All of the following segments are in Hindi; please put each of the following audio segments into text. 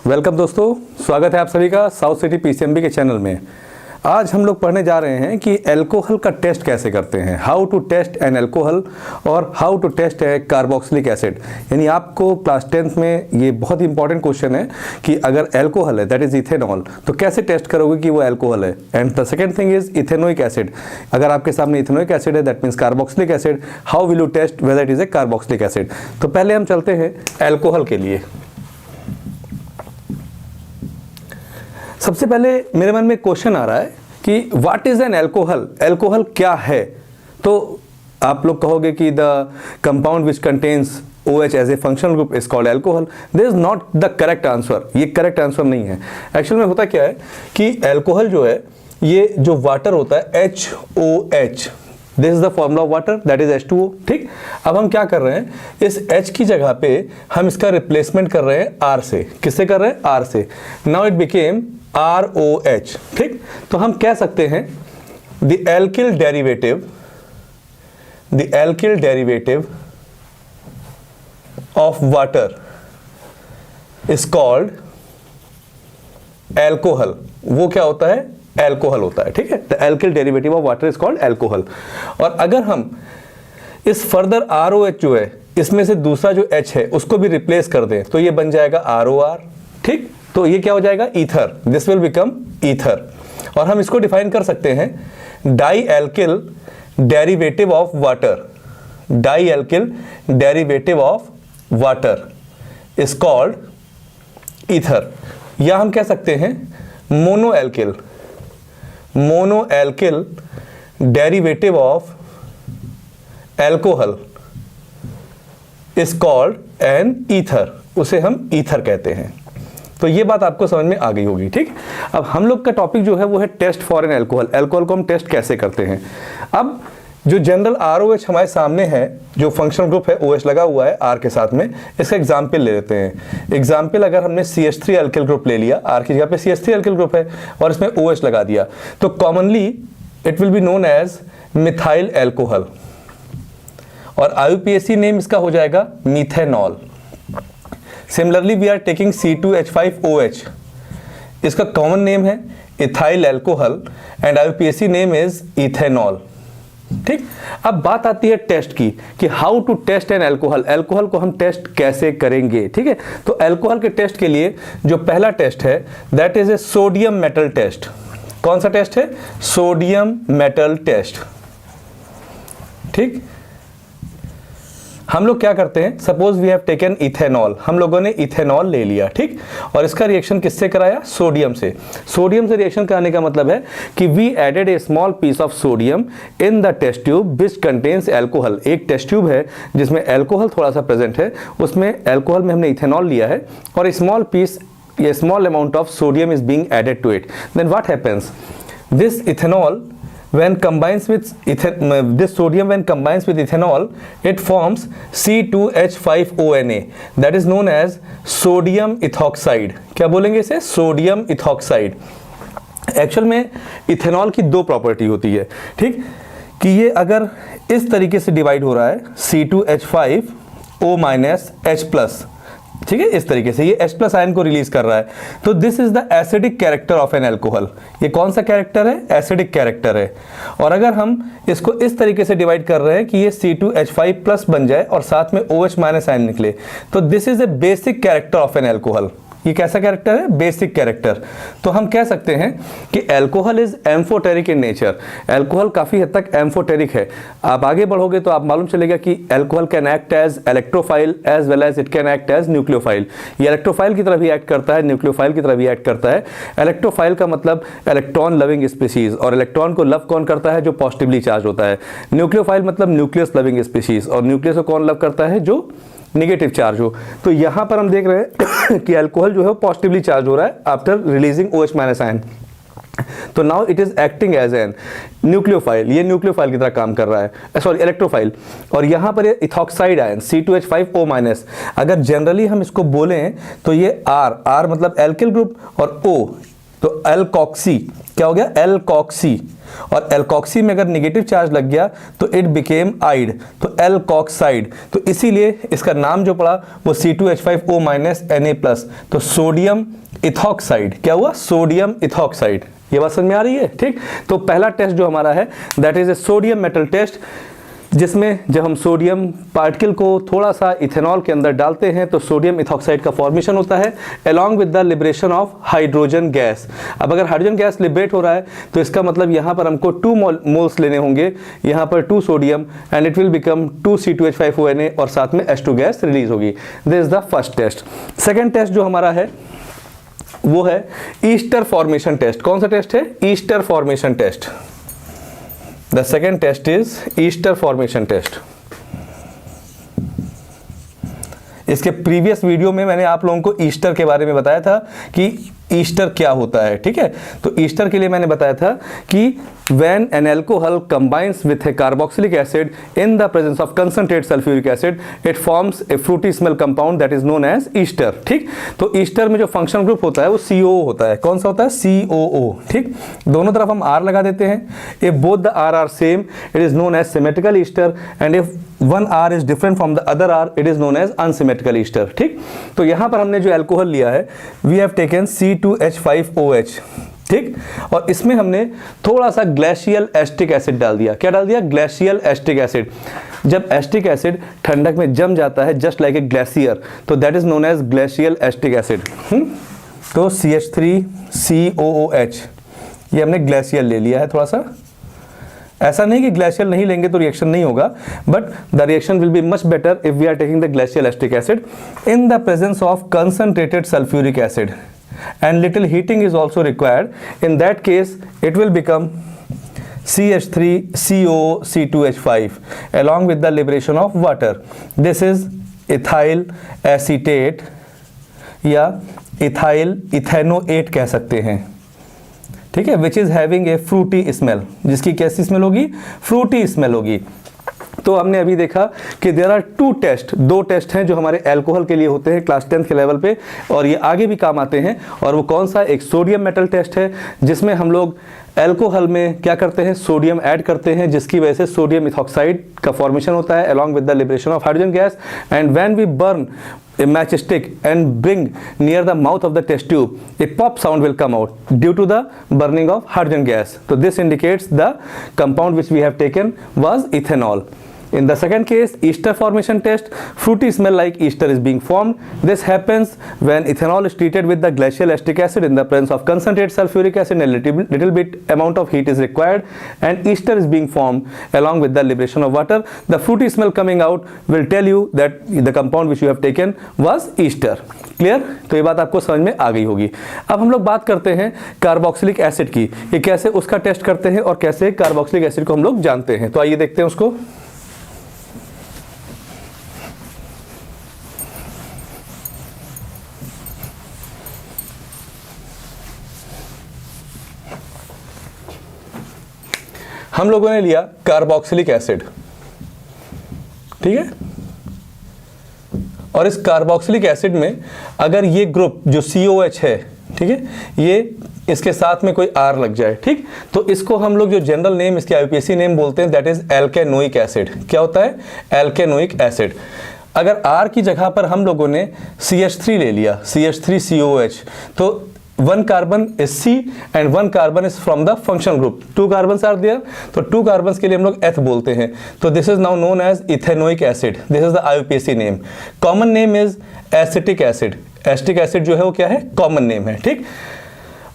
वेलकम दोस्तों, स्वागत है आप सभी का साउथ सिटी पीसीएमबी के चैनल में। आज हम लोग पढ़ने जा रहे हैं कि अल्कोहल का टेस्ट कैसे करते हैं, how to test an alcohol और how to test a carboxylic acid. यानी आपको क्लास 10th में ये बहुत इंपॉर्टेंट क्वेश्चन है कि अगर अल्कोहल है दैट इज इथेनॉल, तो कैसे टेस्ट करोगे कि वो अल्कोहल है। And the second thing is ethanoic acid. अगर आपके सामने इथेनोइक एसिड है that means carboxylic acid, how will you test whether it is a carboxylic acid. तो पहले हम चलते हैं अल्कोहल के लिए। सबसे पहले मेरे मन में क्वेश्चन आ रहा है कि what is an alcohol, alcohol क्या है। तो आप लोग कहोगे कि the compound which contains OH as a functional group is called alcohol. This is not the correct answer, ये करेक्ट आंसर नहीं है। एक्चुअल में होता क्या है कि अल्कोहल जो है, ये जो वाटर होता है HOH, this is the formula of water that is H2O। ठीक, अब हम क्या कर रहे हैं, इस H की जगह पे हम इसका रिप्लेसमेंट कर रहे हैं R से। किससे कर रहे हैं? R से। Now it became ROH। ठीक, तो हम कह सकते हैं the alkyl derivative of water is called alcohol. वो क्या होता है? एल्कोहल होता है। ठीक है, the alkyl derivative of water is called alcohol. और अगर हम इस फर्दर ROH जो है, इसमें से दूसरा जो H है उसको भी रिप्लेस कर दें तो ये बन जाएगा ROR। ठीक, तो ये क्या हो जाएगा? Ether. This will become ether. और हम इसको डिफाइन कर सकते हैं di alkyl derivative of water. Di alkyl derivative of water is called ether, या हम कह सकते हैं mono alkyl derivative of alcohol is called an ether. उसे हम ईथर कहते हैं। तो ये बात आपको समझ में आ गई होगी। ठीक, अब हम लोग का टॉपिक जो है वो है test for an alcohol. Alcohol को हम टेस्ट कैसे करते हैं। अब जो जनरल ROH हमारे सामने है, जो फंक्शनल ग्रुप है OH लगा हुआ है R के साथ में, इसका एग्जाम्पल ले लेते हैं। एग्जाम्पल अगर हमने CH3 अल्किल ग्रुप ले लिया, R की जगह पे CH3 अल्किल ग्रुप है और इसमें OH लगा दिया, तो commonly it will be known as methyl alcohol और IUPAC नेम इसका हो जाएगा methanol. Similarly we are taking C2H5OH, इसका कॉमन नेम है ethyl alcohol and IUPAC name is ethanol. ठीक, अब बात आती है टेस्ट की कि how to test an alcohol. Alcohol को हम टेस्ट कैसे करेंगे। ठीक है, तो अल्कोहल के टेस्ट के लिए जो पहला टेस्ट है that is a sodium metal test. कौन सा टेस्ट है? Sodium metal test. ठीक, हम लोग क्या करते हैं, suppose we have taken ethanol, हम लोगों ने इथेनॉल ले लिया। ठीक, और इसका रिएक्शन किससे कराया? सोडियम से। सोडियम से रिएक्शन कराने का मतलब है कि we added a small piece of sodium in the test tube which contains alcohol. एक टेस्ट ट्यूब है जिसमें एल्कोहल थोड़ा सा प्रेजेंट है, उसमें एल्कोहल में हमने इथेनॉल लिया है और स्मॉल पीस, ये small amount of sodium is being added to it. Then what happens, this ethanol when combines with this sodium when combines with ethanol, it forms C2H5ONA, that is known as sodium ethoxide। क्या बोलेंगे इसे? Sodium ethoxide. एक्चुअल में इथेनॉल की दो प्रॉपर्टी होती है। ठीक, कि ये अगर इस तरीके से डिवाइड हो रहा है C2H5O-H+, ठीक है, इस तरीके से ये H+ आयन को रिलीज कर रहा है, तो this is the acidic character of an alcohol. ये कौन सा कैरेक्टर है? एसिडिक कैरेक्टर है। और अगर हम इसको इस तरीके से डिवाइड कर रहे हैं कि ये C2H5+ बन जाए और साथ में OH- आयन निकले, तो this is a basic character of an alcohol. ये कैसा कैरेक्टर है? Basic character. तो हम कह सकते हैं कि alcohol is amphoteric in nature. Alcohol काफी हद तक एम्फोटेरिक है। आप आगे बढ़ोगे तो आप मालूम चलेगा कि alcohol can act as electrophile as well as it can act as nucleophile. ये इलेक्ट्रोफाइल की तरह भी एक्ट करता है, न्यूक्लियोफाइल की तरह भी एक्ट करता है। इलेक्ट्रोफाइल का मतलब इलेक्ट्रॉन लविंग स्पीशीज, और इलेक्ट्रॉन को लव कौन करता है? जो पॉजिटिवली चार्ज होता है। न्यूक्लियोफाइल मतलब न्यूक्लियस लविंग स्पीशीज, और न्यूक्लियस को कौन लव करता है? जो नेगेटिव चार्ज हो। तो यहां पर हम देख रहे हैं कि अल्कोहल जो है पॉजिटिवली चार्ज हो रहा है आफ्टर रिलीजिंग OH- आयन। तो now it is acting as an nucleophile. ये न्यूक्लियोफाइल की तरह काम कर रहा है, सॉरी इलेक्ट्रोफाइल। और यहां पर ये इथॉक्साइड आयन C2H5O-, अगर जनरली हम इसको बोलें तो ये R मतलब एल्किल ग्रुप और O तो एल्कोक्सी क्या हो गया, एल्कोक्सी, और एल्कोक्सी में अगर नेगेटिव चार्ज लग गया तो इट बिकेम आइड, तो एल्कोक्साइड, तो इसीलिए इसका नाम जो पड़ा वो C2H5O Na+, तो सोडियम इथॉक्साइड, क्या हुआ, सोडियम इथॉक्साइड। ये बात समझ में आ रही है, ठीक। तो पहला टेस्ट जो हमारा है that is a sodium metal test, जिसमें जब हम सोडियम पार्टिकल को थोड़ा सा इथेनॉल के अंदर डालते हैं तो सोडियम इथॉक्साइड का फॉर्मेशन होता है along with the liberation of hydrogen gas. अब अगर हाइड्रोजन गैस लिबरेट हो रहा है तो इसका मतलब यहाँ पर हमको 2 मोल्स लेने होंगे, यहाँ पर 2 sodium and it will become 2 C2H5ONa और साथ में H2 गैस रिलीज होगी। This is the first test. Second test जो हमारा है वो है ईस्टर फॉर्मेशन टेस्ट। कौन सा टेस्ट है, ester formation test. The second test is ester formation test. इसके प्रीवियस वीडियो में मैंने आप लोगों को ईस्टर के बारे में बताया था कि ईस्टर क्या होता है, ठीक है। तो ईस्टर के लिए मैंने बताया था कि when an alcohol combines with a carboxylic acid in the presence of concentrated sulfuric acid, it forms a fruity smell compound that is known as ester, ठीक। तो ईस्टर में जो फंक्शनल ग्रुप होता है वो COO होता है। कौन सा होता है, COO, ठीक। दोनों तरफ हम R लगा देते हैं। if both the R are same it is known as symmetrical ester and if one R is different from the other R it is known as unsymmetrical ester, ठीक। तो यहाँ पर हमने जो अल्कोहल लिया है we have taken C2H5OH, ठीक, और इसमें हमने थोड़ा सा ग्लेशियल एस्टिक एसिड डाल दिया। क्या डाल दिया, ग्लेशियल एस्टिक एसिड। जब एस्टिक एसिड ठंडक में जम जाता है जस्ट लाइक ए ग्लेशियर, तो that is known as glacial acetic acid. तो CH3COOH ये हमने ग्लेशियल ले लिया है। थोड़ा सा ऐसा नहीं कि ग्लेशियल नहीं लेंगे तो रिएक्शन नहीं होगा, but the reaction will be much better if we are taking the glacial acetic acid in the presence of concentrated sulphuric acid and little heating is also required. In that case it will become CH3COC2H5 along with the liberation of water. This is ethyl acetate या ethyl ethanoate कह सकते हैं, ठीक है, which is having a fruity smell, जिसकी कैसी स्मेल होगी, फ्रूटी स्मेल होगी। तो हमने अभी देखा कि देयर आर 2 टेस्ट, 2 टेस्ट हैं जो हमारे अल्कोहल के लिए होते हैं क्लास 10th के लेवल पे, और ये आगे भी काम आते हैं। और वो कौन सा, एक सोडियम मेटल टेस्ट है जिसमें हम लोग अल्कोहल में क्या करते हैं, सोडियम ऐड करते हैं, जिसकी वजह से सोडियम इथॉक्साइड का फॉर्मेशन होता है along with the liberation of hydrogen gas. And when we burn a matchstick and bring near the mouth of the test tube, a pop sound will come out due to the burning of hydrogen gas. So this indicates the compound which we have taken was ethanol. In the second case, ester formation test, fruity smell like ester is being formed. This happens when ethanol is treated with the glacial acetic acid in the presence of concentrated sulfuric acid and a little bit amount of heat is required, and ester is being formed along with the liberation of water. The fruity smell coming out will tell you that the compound which you have taken was ester. Clear? तो ये बात आपको समझ में आ गई होगी। अब हम लोग बात करते हैं कार्बोक्सिलिक एसिड की, ये कैसे उसका टेस्ट करते हैं और कैसे कार्बोक्सिलिक एसिड को हम लोग जानते हैं। तो आइए देखते हैं उसको। हम लोगों ने लिया कार्बोक्सिलिक एसिड, ठीक है, और इस कार्बोक्सिलिक एसिड में अगर ये ग्रुप जो COH है, ठीक है, ये इसके साथ में कोई R लग जाए, ठीक, तो इसको हम लोग जो जनरल नेम इसके IUPAC नेम बोलते हैं दैट इज एल्केनोइक एसिड। क्या होता है, एल्केनोइक एसिड। अगर R की जगह पर हम लोगों ने CH3 ले लिया, CH3COOH, तो 1 carbon is C and 1 carbon is from the functional group. 2 carbons are there, तो 2 carbons के लिए हम लोग eth बोलते हैं। तो this is now known as ethanoic acid. This is the IUPAC name. Common name is acetic acid. Acetic acid जो है वो क्या है, common name है, ठीक।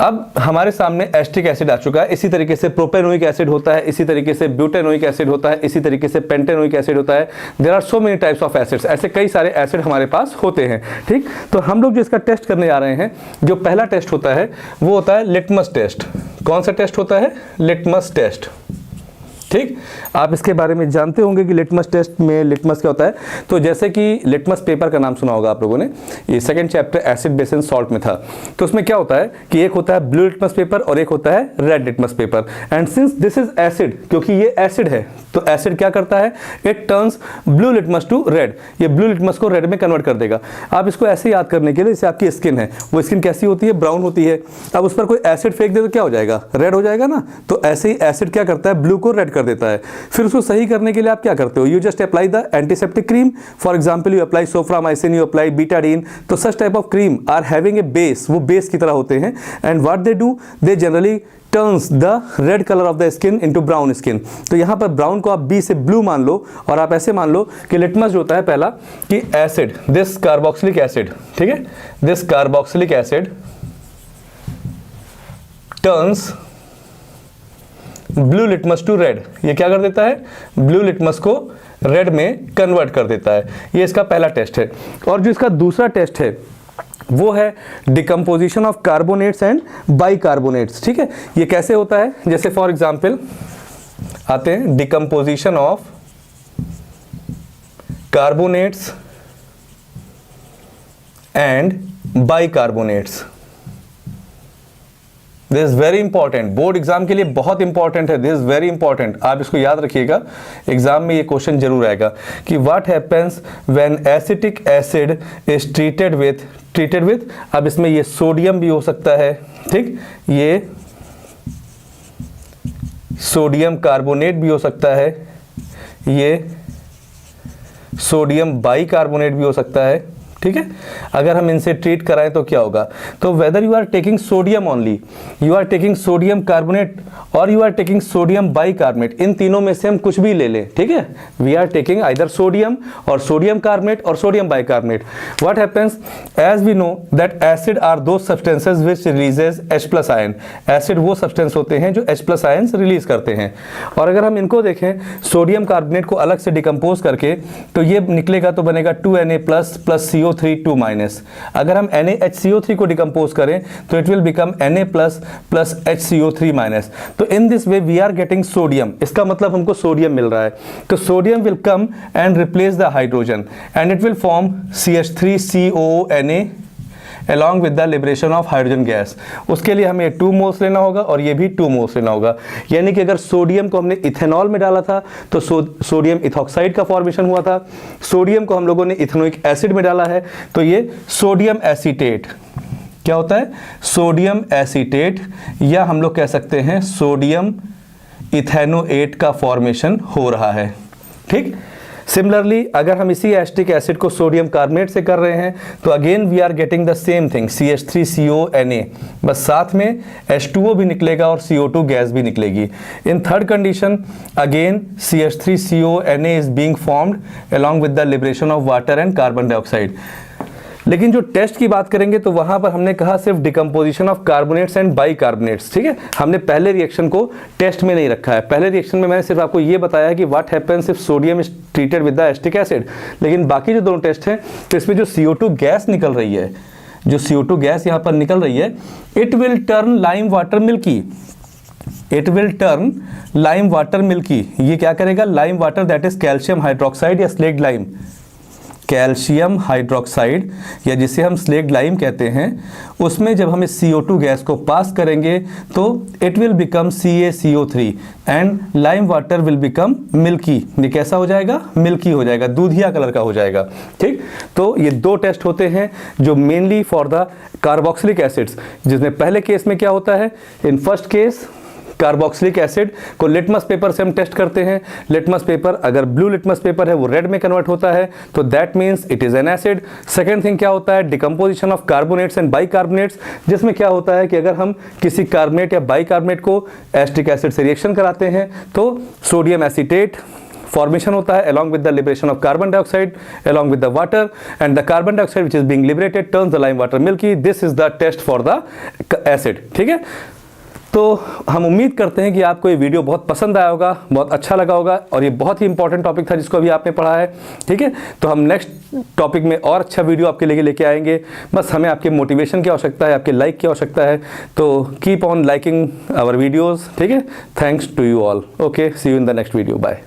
अब हमारे सामने एस्टिक एसिड आ चुका है। इसी तरीके से प्रोपेनोइक एसिड होता है, इसी तरीके से ब्यूटेनोइक एसिड होता है, इसी तरीके से पेंटेनोइक एसिड होता है। There are so many types of acids, ऐसे कई सारे एसिड हमारे पास होते हैं, ठीक। तो हम लोग जो इसका टेस्ट करने जा रहे हैं, जो पहला टेस्ट होता है वो होता है लिटमस टेस्ट। कौन सा टेस्ट होता है, लिटमस टेस्ट, ठीक, आप इसके बारे में जानते होंगे कि लिटमस टेस्ट में लिटमस क्या होता है। तो जैसे कि लिटमस पेपर का नाम सुना होगा आप लोगों ने, ये second chapter acid base and salt में था। तो उसमें क्या होता है कि एक होता है ब्लू लिटमस पेपर और एक होता है red litmus paper. And since this is acid, क्योंकि ये एसिड है, तो एसिड क्या करता है, it turns blue litmus to red, ये ब्लू लिटमस को रेड में कन्वर्ट कर देगा। आप इसको ऐसे याद करने के लिए, जैसे आपकी स्किन है, वो स्किन कैसी होती है, ब्राउन होती है। अब उस पर कोई एसिड फेंक दे तो क्या हो जाएगा, रेड हो जाएगा ना। तो ऐसे ही एसिड क्या करता है, ब्लू को रेड कर देता है। फिर उसको सही करने के लिए आप क्या करते हो, you just apply the antiseptic cream. For example you apply Soframycin, you apply Betadine. तो such type of cream are having a base, वो बेस की तरह होते हैं। And what they do, they generally turns the red colour of the skin into brown skin. तो यहाँ पर ब्राउन को आप बी से ब्लू मान लो, और आप ऐसे मान लो कि लिटमस जो होता है पहला कि एसिड, दिस कार्बोक्सिलिक एसिड, ठीक है, this carboxylic acid turns blue litmus to red. ये क्या कर देता है, ब्लू लिटमस को रेड में कन्वर्ट कर देता है। ये इसका पहला टेस्ट है। और जो इसका दूसरा टेस्ट है वो है decomposition of carbonates and bicarbonates. ठीक है, ये कैसे होता है, जैसे फॉर एग्जांपल आते हैं decomposition of carbonates and bicarbonates. This is very important, board exam के लिए बहुत इंपॉर्टेंट है। दिस इज वेरी इंपॉर्टेंट, आप इसको याद रखिएगा, एग्जाम में ये क्वेश्चन जरूर आएगा कि what happens when acetic acid is treated with. अब इसमें ये सोडियम भी हो सकता है, ठीक, ये सोडियम कार्बोनेट भी हो सकता है, ये सोडियम बाइकार्बोनेट भी हो सकता है। ठीक है, अगर हम इनसे ट्रीट कराएं तो क्या होगा, तो whether you are taking sodium only, you are taking sodium carbonate और you are taking sodium bicarbonate, इन तीनों में से हम कुछ भी ले लें, ठीक है, we are taking either sodium और सोडियम कार्बोनेट और sodium bicarbonate. What happens, as we know that acid are दो substances which releases H+ ion. Acid वो सब्सटेंस होते हैं जो H+ आयंस रिलीज करते हैं। और अगर हम इनको देखें सोडियम कार्बोनेट को अलग से डिकम्पोज करके, तो ये निकलेगा तो बनेगा 2Na+ प्लस CO3 2-। अगर हम NaHCO3 को डिकम्पोज करें तो it will become Na+ plus HCO3-। तो in this way we are getting sodium, इसका मतलब हमको सोडियम मिल रहा है। तो sodium will come and replace the hydrogen and it will form CH3COONA along with the liberation of hydrogen gas। उसके लिए हमें 2 मोल्स लेना होगा और ये भी 2 मोल्स लेना होगा। यानी कि अगर सोडियम को हमने इथेनॉल में डाला था तो सोडियम इथॉक्साइड का फॉर्मेशन हुआ था। सोडियम को हम लोगों ने इथेनोइक एसिड में डाला है तो ये सोडियम एसीटेट क्या होता है, सोडियम एसीटेट, या हम लोग कह सकते हैं सोडियम इथेनोएट का फॉर्मेशन हो रहा है। ठीक, सिमिलरली अगर हम इसी एसिटिक एसिड को सोडियम कार्बोनेट से कर रहे हैं तो again we are getting the same thing CH3CONA, बस साथ में H2O भी निकलेगा और CO2 गैस भी निकलेगी। In third condition again CH3CONA is being formed along with the liberation of water and carbon dioxide। लेकिन जो टेस्ट की बात करेंगे तो वहां पर हमने कहा सिर्फ decomposition of carbonates and bicarbonates. ठीक है, हमने पहले रिएक्शन को टेस्ट में नहीं रखा है। पहले रिएक्शन में मैंने सिर्फ आपको ये बताया कि what happens if sodium is treated with the acetic acid. लेकिन बाकी जो दोनों टेस्ट हैं तो इसमें जो CO2 गैस निकल रही है, जो CO2 गैस यहाँ पर निकल रही है, it will turn lime water milky, it will turn lime water milky. ये क्या करेगा, lime water that is calcium hydroxide या स्लेक्ड लाइम, कैल्शियम हाइड्रोक्साइड या जिसे हम स्लेक्ड लाइम कहते हैं, उसमें जब हम इस CO2 गैस को पास करेंगे तो it will become CaCO3 and lime water will become milky. ये कैसा हो जाएगा, मिल्की हो जाएगा, दूधिया कलर का हो जाएगा। ठीक, तो ये 2 टेस्ट होते हैं जो mainly for the carboxylic acids, जिसमें पहले केस में क्या होता है, in first case carboxylic acid को लिटमस पेपर से हम टेस्ट करते हैं। लिटमस पेपर अगर ब्लू लिटमस पेपर है वो रेड में कन्वर्ट होता है तो that means it is an acid. Second thing क्या होता है, decomposition of carbonates and bicarbonates, जिसमें क्या होता है कि अगर हम किसी कार्बोनेट या बाइकार्बोनेट को एसिटिक एसिड से रिएक्शन कराते हैं तो सोडियम एसीटेट formation होता है along with the liberation of carbon dioxide along with the water, and the carbon dioxide which is being liberated turns the lime water milky। This is the test for the acid। ठीक है, तो हम उम्मीद करते हैं कि आपको ये वीडियो बहुत पसंद आया होगा, बहुत अच्छा लगा होगा, और ये बहुत ही इंपॉर्टेंट टॉपिक था जिसको अभी आपने पढ़ा है। ठीक है, तो हम नेक्स्ट टॉपिक में और अच्छा वीडियो आपके लिए लेके आएंगे। बस हमें आपके मोटिवेशन की आवश्यकता है, आपके लाइक की आवश्यकता है। तो keep on liking our videos. ठीक है, thanks to you all. Okay, see you in the next video. Bye.